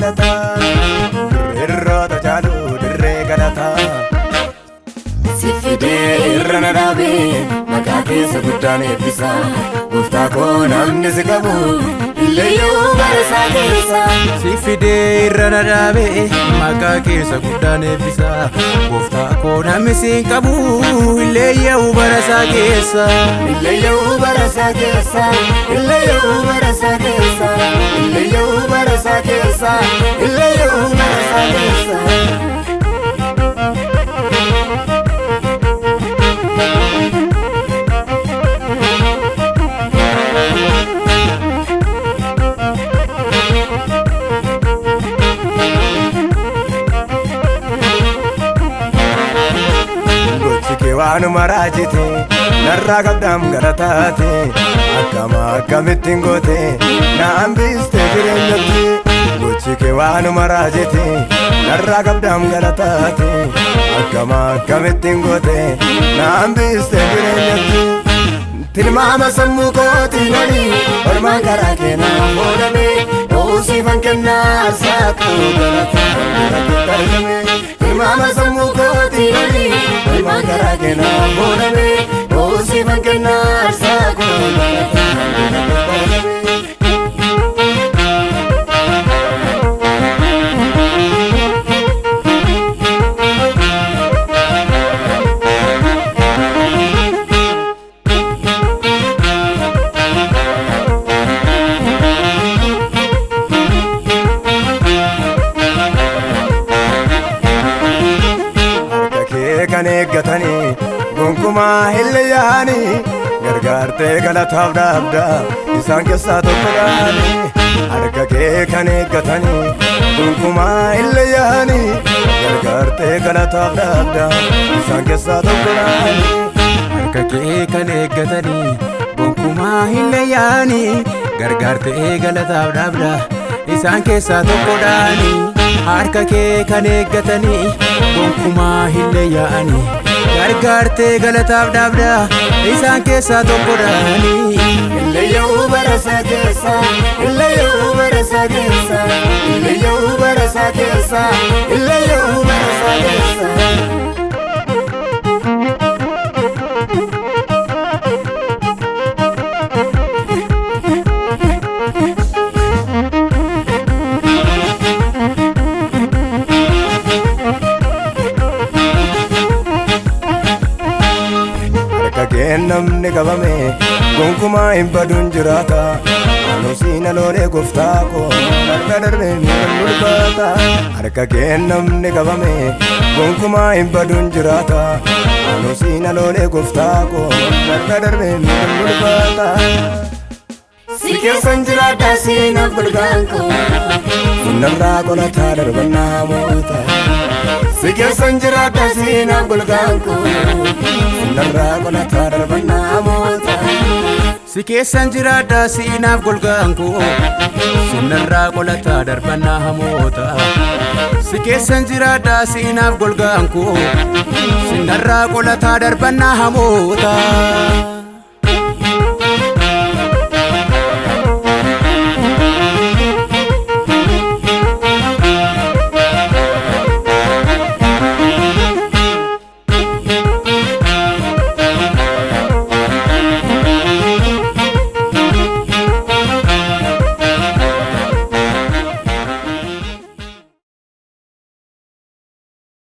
galata irroota jaalu dirree galata Sifide irra na dhaabe maqaa keessa guddaan eebbisa gooftaa koo namni si qabu illeeyyuu bara isaa keessa Sifide irra na dhaabe maqaa keessa guddaan eebbisa gooftaa koo namni si qabu illeeyyuu bara isaa keessa illeeyyuu bara isaa keessa illeeyyuu bara isaa keessa illeeyyuu bara isaa keessa illeeyyuu bara isaa keessa Waanuma raajite narraa qabdaam galataate akkamittiin goote na hambiste jireenyatti gochi kee waanuma raajite narraa qabdaam galataate akkamittiin goote na hambiste jireenyatti tilmaama sammuu kootii loli olmaan karaa keenaa foodame oosiifan kennaa aarsaa koo galata argame tilmaama sammuu kootii loli olmaan karaa keenaa foodame oosiifan kennaa aarsaa koo galata argame kan eeggatanii gonkumaa hin leeyyaanii gargaartee galataaf dhaabda isaan keessaa tokkodhaani harka kee kan eeggatanii gonkumaa hin leeyyaanii gargaartee galataaf dhaabda isaan keessaa tokkodhaani harka kee kan eeggatanii gonkumaa hin leeyyaanii gargaartee galataaf dhaabda isaan keessaa tokkodhaani harka kee kan eeggatanii gonkumaa hin leeyyaanii gargaartee galataaf dhaabda isaan keessaa tokkodhaani illeeyyuu bara isaa keessa illeeyyuu bara isaa keessa illeeyyuu bara isaa keessa illeeyyuu bara isaa keessa namni qabame gonkumaa hin baduun jiraata anuusiina loolee gooftaa koo harka darbee miidhan mul'ata harka kee namni qabame gonkumaa hin baduun jiraata anuusiina loolee gooftaa koo harka darbee miidhan mul'ata si keessan jiraadha siinaaf golgaan koo namraa qolataa darbannaa moota si keessan jiraadha siinaaf golgaan koo narraa qolataa darbannaa moota si keessan jiraadha siinaaf golgaan koo sinarraa qolataa darbannaa hamoota si keessan jiraadha siinaaf golgaan koo sinarraa qolataa darbannaa hamoota